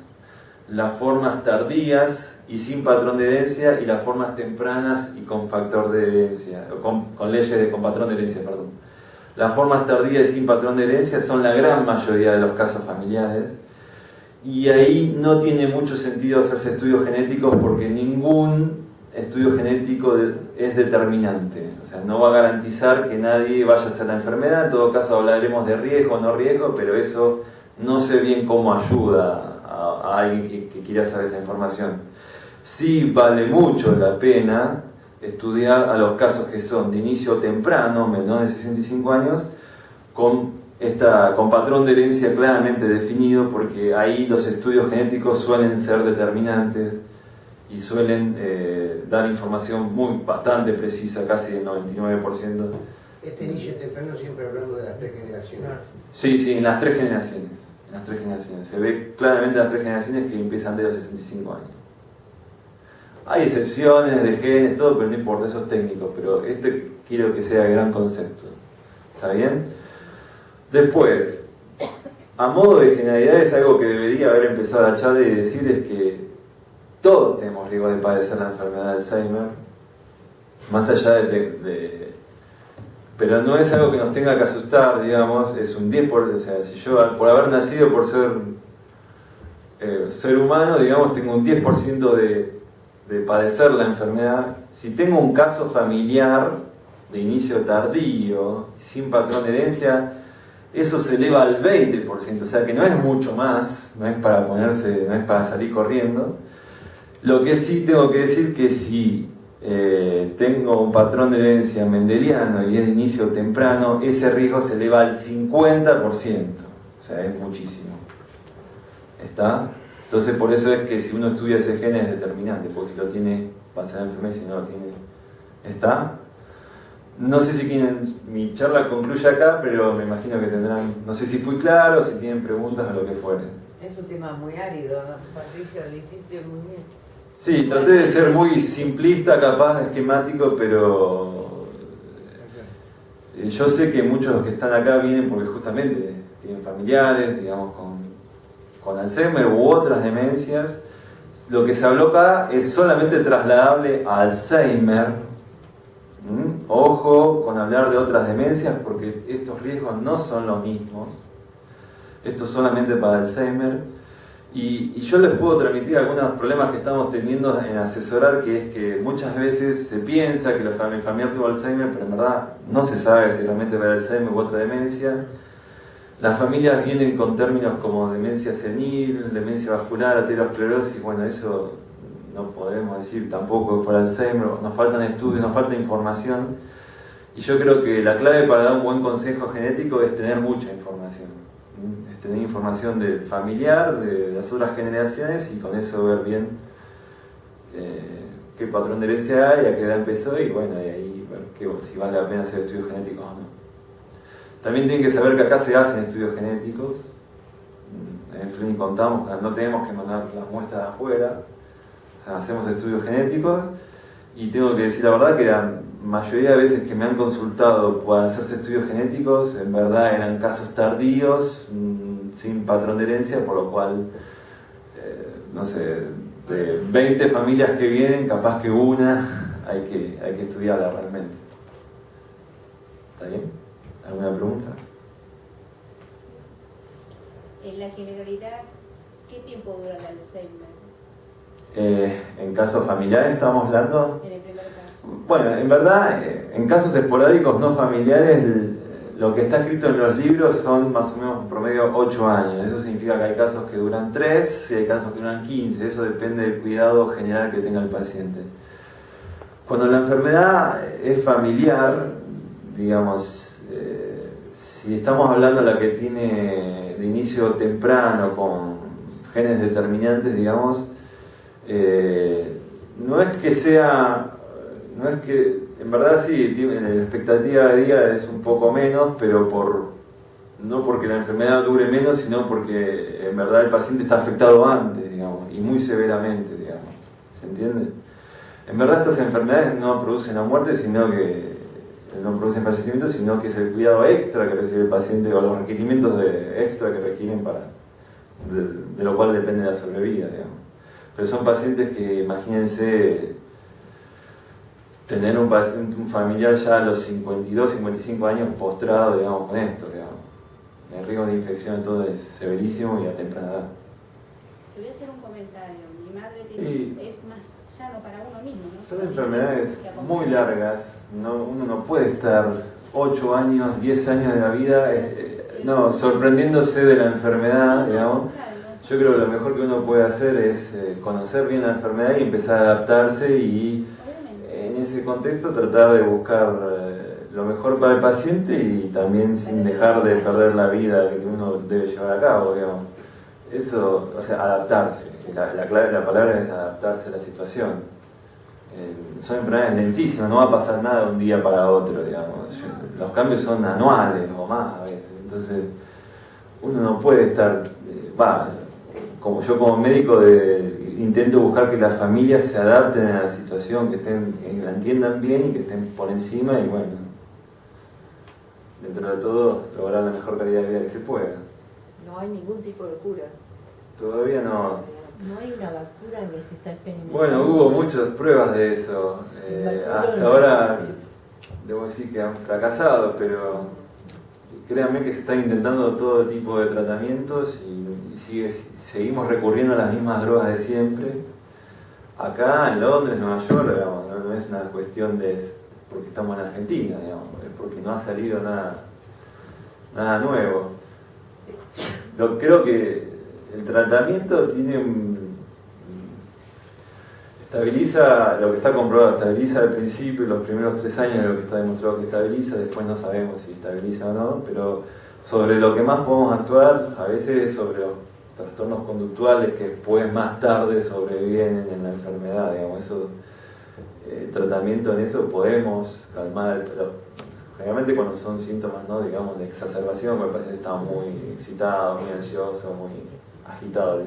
las formas tardías y sin patrón de herencia, y las formas tempranas y con factor de herencia, con leyes con patrón de herencia, perdón. Las formas tardías y sin patrón de herencia son la gran mayoría de los casos familiares. Y ahí no tiene mucho sentido hacerse estudios genéticos, porque ningún estudio genético es determinante. O sea, no va a garantizar que nadie vaya a hacer la enfermedad. En todo caso hablaremos de riesgo o no riesgo, pero eso no sé bien cómo ayuda a alguien que quiera saber esa información. Sí vale mucho la pena estudiar a los casos que son de inicio temprano, menor de 65 años, con patrón de herencia claramente definido, porque ahí los estudios genéticos suelen ser determinantes y suelen dar información bastante precisa, casi el 99%. Este inicio temprano siempre hablamos de las 3 generaciones. Sí, en las 3 generaciones. En las 3 generaciones. Se ve claramente en las 3 generaciones que empiezan antes de los 65 años. Hay excepciones de genes, todo, pero no importa, eso es técnico. Pero este quiero que sea el gran concepto. ¿Está bien? Después, a modo de generalidades, algo que debería haber empezado la charla y decir es que todos tenemos riesgo de padecer la enfermedad de Alzheimer, más allá pero no es algo que nos tenga que asustar, digamos, es un 10%, o sea, si yo por haber nacido, por ser humano, digamos, tengo un 10% de padecer la enfermedad. Si tengo un caso familiar de inicio tardío, sin patrón de herencia, eso se eleva al 20%, o sea que no es mucho más, no es para salir corriendo. Lo que sí tengo que decir que si tengo un patrón de herencia mendeliano y es de inicio temprano, ese riesgo se eleva al 50%, o sea, es muchísimo. ¿Está? Entonces por eso es que si uno estudia ese gen es determinante, porque si lo tiene va a ser enfermedad y si no lo tiene, ¿está? No sé si quieren, mi charla concluye acá, pero me imagino que tendrán, no sé si fui claro, si tienen preguntas o lo que fuere. Es un tema muy árido, ¿no? Patricio, lo hiciste muy bien. Sí, traté de ser muy simplista, capaz, esquemático, pero yo sé que muchos de los que están acá vienen porque justamente tienen familiares, digamos, con Alzheimer u otras demencias. Lo que se habló acá es solamente trasladable a Alzheimer. Ojo con hablar de otras demencias porque estos riesgos no son los mismos. Esto es solamente para Alzheimer. Y yo les puedo transmitir algunos problemas que estamos teniendo en asesorar, que es que muchas veces se piensa que el familiar tuvo Alzheimer, pero en verdad no se sabe si realmente va a Alzheimer u otra demencia. Las familias vienen con términos como demencia senil, demencia vascular, aterosclerosis. Bueno, eso no podemos decir tampoco que fuera Alzheimer. Nos faltan estudios, nos falta información. Y yo creo que la clave para dar un buen consejo genético es tener mucha información. Es tener información del familiar, de las otras generaciones, y con eso ver bien qué patrón de herencia hay, a qué edad empezó, y bueno, y ahí ver si vale la pena hacer estudios genéticos o no. También tienen que saber que acá se hacen estudios genéticos. En Fleming contamos que no tenemos que mandar las muestras de afuera, o sea, hacemos estudios genéticos, y tengo que decir la verdad que la mayoría de veces que me han consultado para hacerse estudios genéticos, en verdad eran casos tardíos, sin patrón de herencia, por lo cual, no sé, de 20 familias que vienen, capaz que una hay que estudiarla realmente. ¿Está bien? ¿Alguna pregunta? En la generalidad, ¿qué tiempo dura el Alzheimer? En casos familiares estamos hablando. En el primer caso. Bueno, en verdad, en casos esporádicos no familiares, lo que está escrito en los libros son más o menos en promedio 8 años. Eso significa que hay casos que duran 3 y hay casos que duran 15. Eso depende del cuidado general que tenga el paciente. Cuando la enfermedad es familiar, digamos, si estamos hablando de la que tiene de inicio temprano con genes determinantes, digamos, no es que, en verdad sí, la expectativa de vida es un poco menos, pero no porque la enfermedad dure menos, sino porque en verdad el paciente está afectado antes, digamos, y muy severamente, digamos. ¿Se entiende? En verdad estas enfermedades no producen la muerte, sino que no producen fallecimiento, sino que es el cuidado extra que recibe el paciente o los requerimientos extra que requieren de lo cual depende la sobrevida, digamos. Pero son pacientes que, imagínense, tener un familiar ya a los 52, 55 años postrado, digamos, con esto, digamos. El riesgo de infección todo es severísimo y a temprana edad. Te voy a hacer un comentario. Mi madre es más sano para uno mismo, ¿no? Son enfermedades muy largas. Uno no puede estar 8 años, 10 años de la vida sorprendiéndose de la enfermedad, digamos. Yo creo que lo mejor que uno puede hacer es conocer bien la enfermedad y empezar a adaptarse y en ese contexto tratar de buscar lo mejor para el paciente y también sin dejar de perder la vida que uno debe llevar a cabo, digamos. eso, o sea, adaptarse. La clave de la palabra es adaptarse a la situación. Son enfermedades lentísimas, no va a pasar nada de un día para otro, digamos. Los cambios son anuales o más a veces. Entonces, uno no puede estar, como yo como médico intento buscar que las familias se adapten a la situación, que la entiendan bien y que estén por encima y bueno, dentro de todo lograr la mejor calidad de vida que se pueda. No hay ningún tipo de cura. Todavía no. No hay una vacuna que se está experimentando. Bueno, hubo muchas pruebas de eso. Hasta ahora debo decir que han fracasado, pero créanme que se están intentando todo tipo de tratamientos y seguimos recurriendo a las mismas drogas de siempre. Acá en Londres, Nueva York, digamos, no es una cuestión porque estamos en Argentina, digamos, es porque no ha salido nada nuevo. Creo que el tratamiento estabiliza lo que está comprobado, estabiliza al principio, los primeros 3 años lo que está demostrado que estabiliza, después no sabemos si estabiliza o no, pero sobre lo que más podemos actuar, a veces sobre los trastornos conductuales que después más tarde sobreviven en la enfermedad, digamos, tratamiento en eso podemos calmar, generalmente cuando son síntomas, ¿no? Digamos, de exacerbación, cuando el paciente está muy excitado, muy ansioso, muy agitado.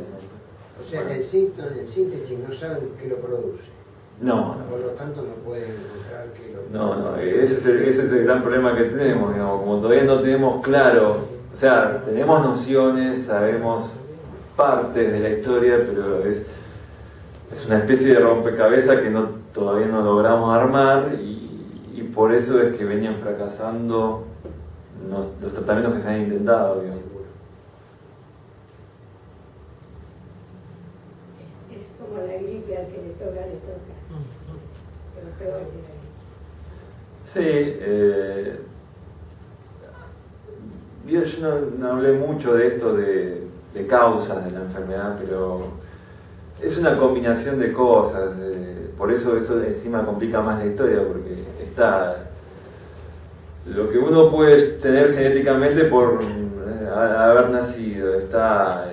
O sea que el síntoma, en síntesis, no saben qué lo produce. No. Por lo tanto, no pueden encontrar qué lo No, ese es el gran problema que tenemos, digamos, como todavía no tenemos claro, o sea, tenemos nociones, sabemos partes de la historia, pero es una especie de rompecabezas que todavía no logramos armar y por eso es que venían fracasando los tratamientos que se han intentado, digamos. Es como la gripe, al que le toca. Pero peor que la gripe. Sí, yo no hablé mucho de esto de causas de la enfermedad, pero es una combinación de cosas, por eso encima complica más la historia, porque está lo que uno puede tener genéticamente por haber nacido, está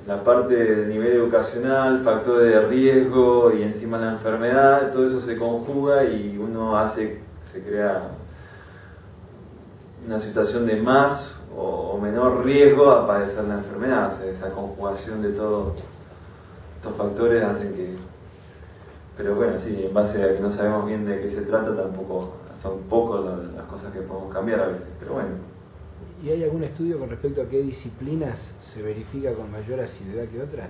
la parte del nivel educacional, factores de riesgo y encima la enfermedad, todo eso se conjuga y uno se crea una situación de más o menor riesgo a padecer la enfermedad. O sea, esa conjugación de todos estos factores hacen que... Pero bueno, sí, en base a que no sabemos bien de qué se trata, tampoco son pocas las cosas que podemos cambiar a veces, pero bueno. ¿Y hay algún estudio con respecto a qué disciplinas se verifica con mayor asiduidad que otras?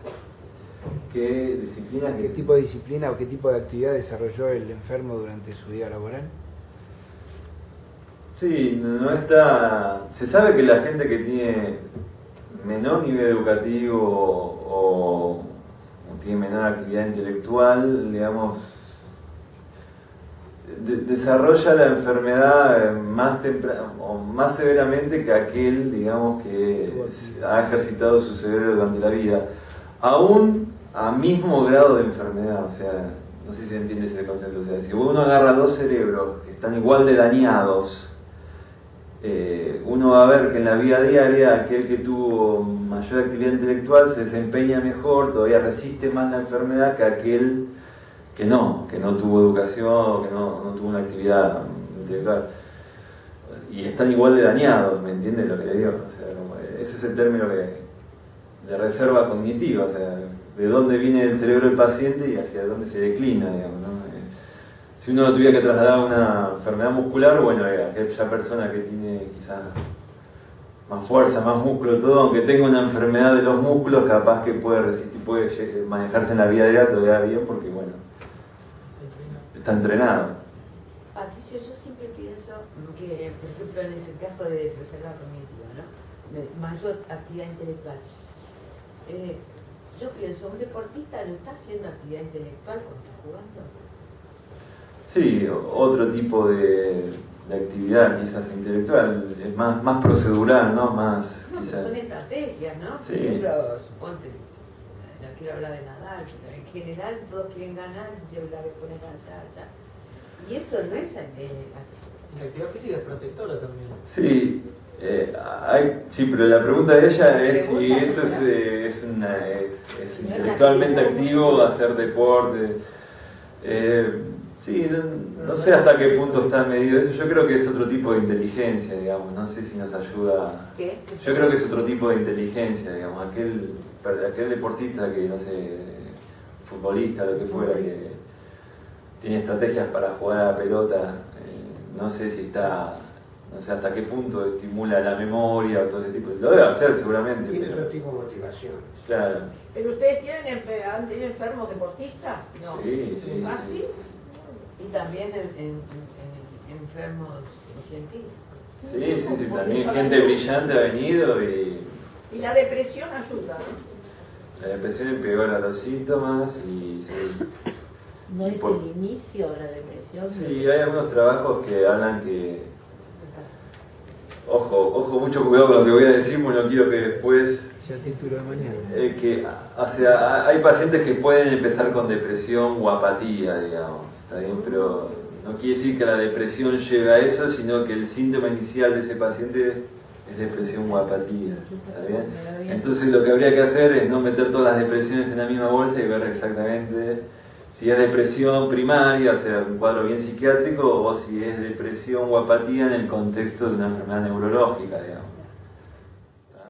¿Qué disciplinas? ¿Qué tipo de disciplina o qué tipo de actividad desarrolló el enfermo durante su vida laboral? Sí, no está... Se sabe que la gente que tiene menor nivel educativo o tiene menor actividad intelectual, digamos, desarrolla la enfermedad más temprano o más severamente que aquel, digamos, que ha ejercitado su cerebro durante la vida, aún a mismo grado de enfermedad. O sea, no sé si se entiende ese concepto. O sea, si uno agarra 2 cerebros que están igual de dañados, uno va a ver que en la vida diaria aquel que tuvo mayor actividad intelectual se desempeña mejor, todavía resiste más la enfermedad que aquel que no tuvo educación o que no tuvo una actividad intelectual. Y están igual de dañados, ¿me entiendes lo que le digo? O sea, ese es el término de reserva cognitiva, o sea, de dónde viene el cerebro del paciente y hacia dónde se declina, digamos, ¿no? Si uno tuviera que trasladar una enfermedad muscular, bueno, aquella persona que tiene quizás más fuerza, más músculo, todo, aunque tenga una enfermedad de los músculos, capaz que puede resistir, puede manejarse en la vida diaria todavía bien, porque bueno, está entrenado. Patricio, yo siempre pienso que, por ejemplo, en ese caso de reserva cognitiva, ¿no? De mayor actividad intelectual. Yo pienso, un deportista no está haciendo actividad intelectual cuando está jugando. Sí, otro tipo de actividad quizás intelectual, es más procedural, ¿no? Más, no, quizás... son estrategias, ¿no? Sí. Por ejemplo, suponte, no quiero hablar de Nadal, pero en general todos quieren ganar, se la ponen allá. Y eso no es... La actividad física es protectora también. Sí, Sí, pero la pregunta de ella es si eso es intelectualmente activo, hacer deporte. Sí, no sé hasta qué punto está medido eso. Yo creo que es otro tipo de inteligencia, digamos. No sé si nos ayuda. ¿Qué? Yo creo que es otro tipo de inteligencia, digamos. Aquel deportista que, no sé, futbolista, lo que fuera, que tiene estrategias para jugar a la pelota, no sé si está, no sé hasta qué punto estimula la memoria o todo ese tipo. Lo debe hacer seguramente. Tiene pero, otro tipo de motivaciones. claro. ¿Pero ustedes han tenido enfermos deportistas? No. Sí, sí. ¿Ah, sí? Y también en enfermos científicos. Sí, también gente brillante ha venido y Y la depresión ayuda, ¿no? la depresión empeora los síntomas y sí. ¿No es Por- el inicio de la depresión? Sí, hay algunos trabajos que hablan que... Ojo, mucho cuidado con lo que voy a decir, porque no quiero que después... Ya título de mañana. O sea, hay pacientes que pueden empezar con depresión o apatía, digamos, ¿está bien? Pero no quiere decir que la depresión lleve a eso, sino que el síntoma inicial de ese paciente es depresión o apatía, ¿está bien? Entonces lo que habría que hacer es no meter todas las depresiones en la misma bolsa y ver exactamente si es depresión primaria, o sea, un cuadro bien psiquiátrico, o si es depresión o apatía en el contexto de una enfermedad neurológica, digamos.